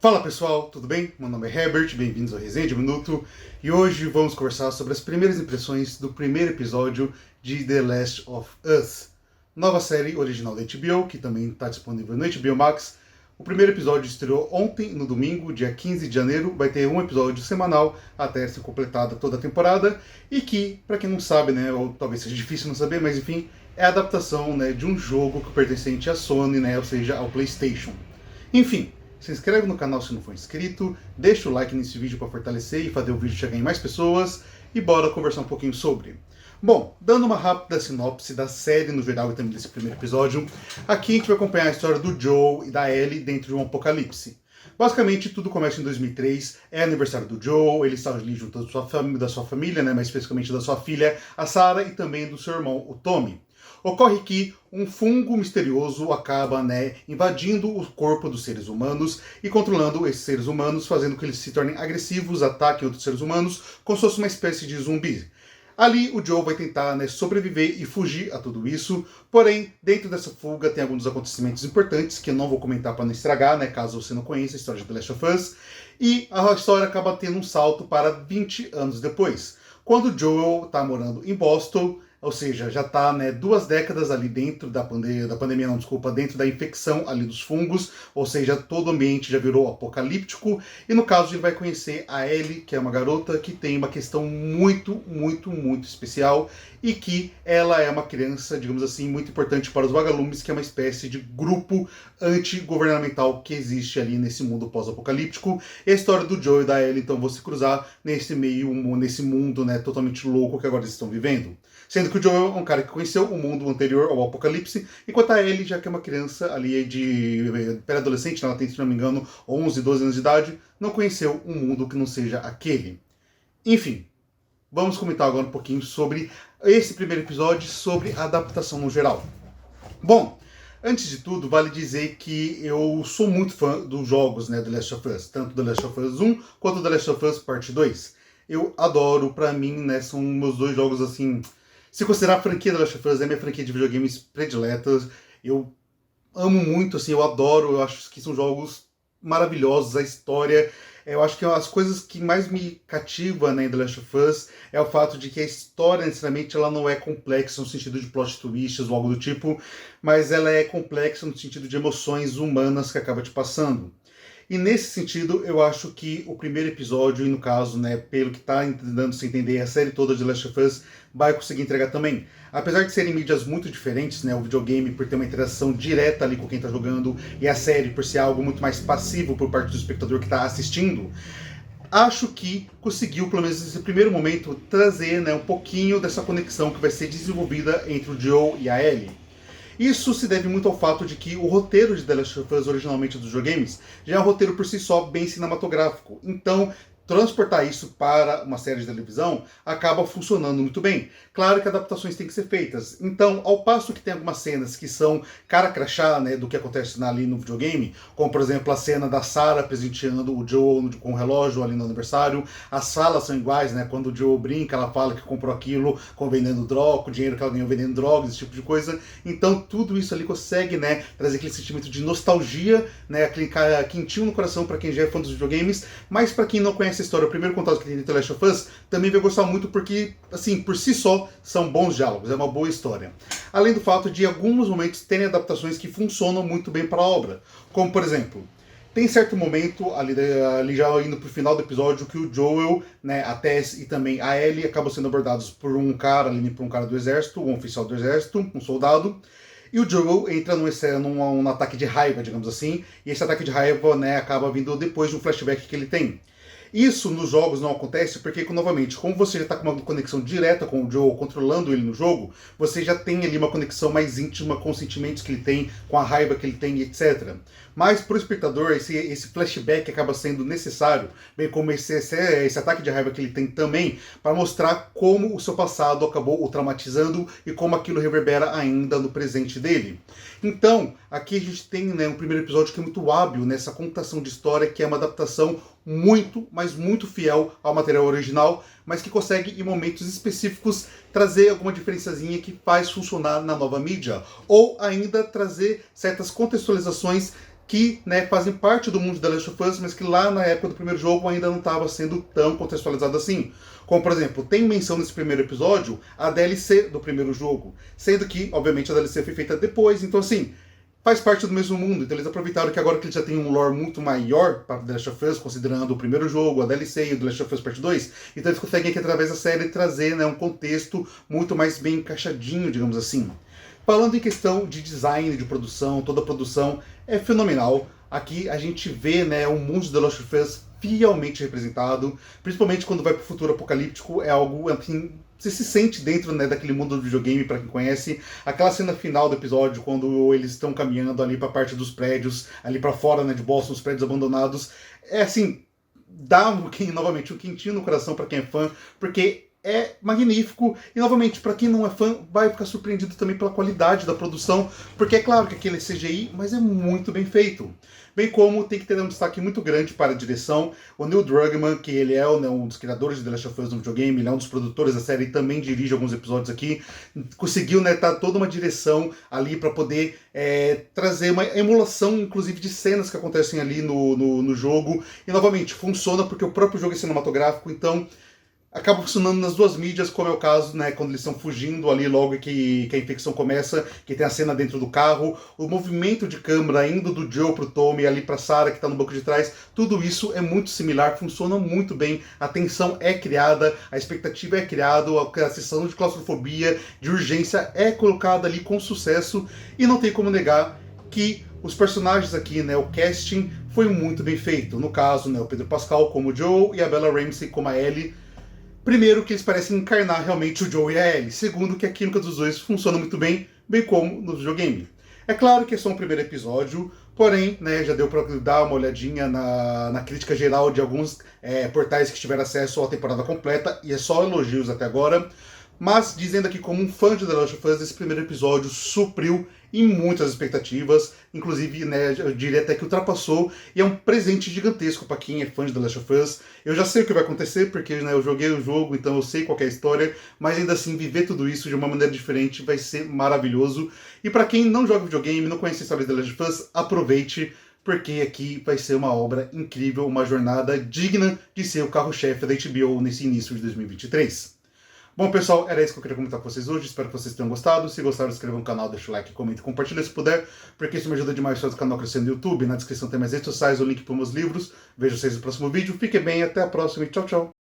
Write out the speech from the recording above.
Fala pessoal, tudo bem? Meu nome é Herbert, bem-vindos ao Resenha de Minuto e hoje vamos conversar sobre as primeiras impressões do primeiro episódio de The Last of Us, nova série original da HBO, que também está disponível no HBO Max. O primeiro episódio estreou ontem, no domingo, dia 15 de janeiro, vai ter um episódio semanal até ser completada toda a temporada e que, para quem não sabe, né, ou talvez seja difícil não saber, mas enfim, é a adaptação, né, de um jogo que pertencente à Sony, né, ou seja, ao PlayStation. Enfim, se inscreve no canal se não for inscrito, deixa o like nesse vídeo para fortalecer e fazer o vídeo chegar em mais pessoas e bora conversar um pouquinho sobre. Bom, dando uma rápida sinopse da série no geral e também desse primeiro episódio, aqui a gente vai acompanhar a história do Joel e da Ellie dentro de um apocalipse. Basicamente, tudo começa em 2003, é aniversário do Joel, ele está ali junto da sua família, né, mais especificamente da sua filha, a Sarah, e também do seu irmão, o Tommy. Ocorre que um fungo misterioso acaba, invadindo o corpo dos seres humanos e controlando esses seres humanos, fazendo com que eles se tornem agressivos, ataquem outros seres humanos, como se fosse uma espécie de zumbi. Ali o Joel vai tentar, sobreviver e fugir a tudo isso, porém, dentro dessa fuga tem alguns acontecimentos importantes que eu não vou comentar para não estragar, caso você não conheça a história de The Last of Us, e a história acaba tendo um salto para 20 anos depois, quando o Joel está morando em Boston, ou seja, já está 2 décadas ali dentro dentro da infecção ali dos fungos, ou seja, todo o ambiente já virou apocalíptico, e no caso ele vai conhecer a Ellie, que é uma garota que tem uma questão muito especial, e que ela é uma criança, digamos assim, muito importante para os vagalumes, que é uma espécie de grupo anti-governamental que existe ali nesse mundo pós-apocalíptico. E a história do Joel e da Ellie, então, vão se cruzar nesse mundo, totalmente louco que agora eles estão vivendo. Sendo que o Joel é um cara que conheceu o mundo anterior ao apocalipse, enquanto a Ellie, já que é uma criança ali de pré-adolescente, ela tem, se não me engano, 11, 12 anos de idade, não conheceu um mundo que não seja aquele. Enfim, vamos comentar agora um pouquinho sobre esse primeiro episódio, sobre a adaptação no geral. Bom, antes de tudo, vale dizer que eu sou muito fã dos jogos, The Last of Us, tanto The Last of Us 1 quanto The Last of Us Parte 2. Eu adoro, pra mim, são meus dois jogos assim. Se considerar a franquia The Last of Us, é minha franquia de videogames prediletas. Eu amo muito, assim, eu adoro, eu acho que são jogos maravilhosos, a história. Eu acho que as coisas que mais me cativa em The Last of Us é o fato de que a história, necessariamente, ela não é complexa no sentido de plot twists ou algo do tipo, mas ela é complexa no sentido de emoções humanas que acaba te passando. E nesse sentido, eu acho que o primeiro episódio, e no caso, pelo que está dando se entender, a série toda de Last of Us vai conseguir entregar também. Apesar de serem mídias muito diferentes, o videogame por ter uma interação direta ali com quem está jogando, e a série por ser algo muito mais passivo por parte do espectador que está assistindo, acho que conseguiu, pelo menos nesse primeiro momento, trazer um pouquinho dessa conexão que vai ser desenvolvida entre o Joel e a Ellie. Isso se deve muito ao fato de que o roteiro de The Last of Us, originalmente dos videogames, já é um roteiro por si só bem cinematográfico. Então, transportar isso para uma série de televisão acaba funcionando muito bem. Claro que adaptações têm que ser feitas. Então, ao passo que tem algumas cenas que são cara crachá, do que acontece ali no videogame, como por exemplo a cena da Sarah presenteando o Joel com o relógio ali no aniversário, as falas são iguais, quando o Joel brinca, ela fala que comprou aquilo vendendo droga, o dinheiro que ela ganhou vendendo drogas, esse tipo de coisa. Então, tudo isso ali consegue, trazer aquele sentimento de nostalgia, aquele quentinho no coração para quem já é fã dos videogames, mas para quem não conhece a história, o primeiro contato que tem de The Last of Us, também vai gostar muito porque, assim, por si só, são bons diálogos, é uma boa história. Além do fato de, em alguns momentos, terem adaptações que funcionam muito bem para a obra. Como, por exemplo, tem certo momento, ali já indo pro final do episódio, que o Joel, a Tess e também a Ellie acabam sendo abordados por um cara do exército, um oficial do exército, um soldado, e o Joel entra num ataque de raiva, digamos assim, e esse ataque de raiva acaba vindo depois de um flashback que ele tem. Isso nos jogos não acontece porque, novamente, como você já está com uma conexão direta com o Joel, controlando ele no jogo, você já tem ali uma conexão mais íntima com os sentimentos que ele tem, com a raiva que ele tem, etc. Mas para o espectador, esse flashback acaba sendo necessário, bem como esse ataque de raiva que ele tem também, para mostrar como o seu passado acabou o traumatizando e como aquilo reverbera ainda no presente dele. Então, aqui a gente tem um primeiro episódio que é muito hábil nessa contação de história, que é uma adaptação muito, mas muito fiel ao material original, mas que consegue, em momentos específicos, trazer alguma diferençazinha que faz funcionar na nova mídia, ou ainda trazer certas contextualizações que, né, fazem parte do mundo de The Last of Us, mas que lá na época do primeiro jogo ainda não estava sendo tão contextualizado assim. Como, por exemplo, tem menção nesse primeiro episódio a DLC do primeiro jogo, sendo que, obviamente, a DLC foi feita depois, então assim, faz parte do mesmo mundo, então eles aproveitaram que agora que eles já têm um lore muito maior para The Last of Us, considerando o primeiro jogo, a DLC e o The Last of Us Part 2, então eles conseguem aqui através da série trazer, né, um contexto muito mais bem encaixadinho, digamos assim. Falando em questão de design, de produção, toda a produção é fenomenal. Aqui a gente vê, né, o mundo de The Last of Us fielmente representado, principalmente quando vai para o futuro apocalíptico, é algo assim, você se sente dentro, né, daquele mundo do videogame, para quem conhece. Aquela cena final do episódio, quando eles estão caminhando ali para a parte dos prédios, ali para fora, né, de Boston, os prédios abandonados, é assim, dá novamente um quentinho no coração para quem é fã, porque é magnífico, e novamente, para quem não é fã, vai ficar surpreendido também pela qualidade da produção, porque é claro que aquele é CGI, mas é muito bem feito. Bem como tem que ter um destaque muito grande para a direção. O Neil Druckmann, que ele é um dos criadores de The Last of Us no videogame, ele é um dos produtores da série e também dirige alguns episódios aqui, conseguiu, né, dar toda uma direção ali para poder trazer uma emulação, inclusive, de cenas que acontecem ali no jogo, e novamente, funciona porque o próprio jogo é cinematográfico, então acaba funcionando nas duas mídias, como é o caso, né, quando eles estão fugindo ali logo que a infecção começa, que tem a cena dentro do carro, o movimento de câmera indo do Joe pro Tommy, ali pra Sarah que tá no banco de trás, tudo isso é muito similar, funciona muito bem, a tensão é criada, a expectativa é criada, a sensação de claustrofobia, de urgência é colocada ali com sucesso, e não tem como negar que os personagens aqui, né, o casting foi muito bem feito. No caso, né, o Pedro Pascal como o Joe e a Bella Ramsey como a Ellie. Primeiro, que eles parecem encarnar realmente o Joe e a Ellie. Segundo, que a química dos dois funciona muito bem, bem como no videogame. É claro que é só um primeiro episódio, porém, né, já deu para dar uma olhadinha na crítica geral de alguns portais que tiveram acesso à temporada completa, e é só elogios até agora. Mas, dizendo aqui como um fã de The Last of Us, esse primeiro episódio supriu em muitas expectativas, inclusive, né, eu diria até que ultrapassou, e é um presente gigantesco para quem é fã de The Last of Us. Eu já sei o que vai acontecer, porque, né, eu joguei o jogo, então eu sei qual é a história, mas ainda assim, viver tudo isso de uma maneira diferente vai ser maravilhoso. E para quem não joga videogame, não conhece a história de The Last of Us, aproveite, porque aqui vai ser uma obra incrível, uma jornada digna de ser o carro-chefe da HBO nesse início de 2023. Bom, pessoal, era isso que eu queria comentar com vocês hoje. Espero que vocês tenham gostado. Se gostaram, inscreva no canal, deixa o like, comenta e compartilha se puder, porque isso me ajuda demais a fazer o canal crescer no YouTube. Na descrição tem mais redes sociais, o link para os meus livros. Vejo vocês no próximo vídeo. Fiquem bem, até a próxima e tchau, tchau.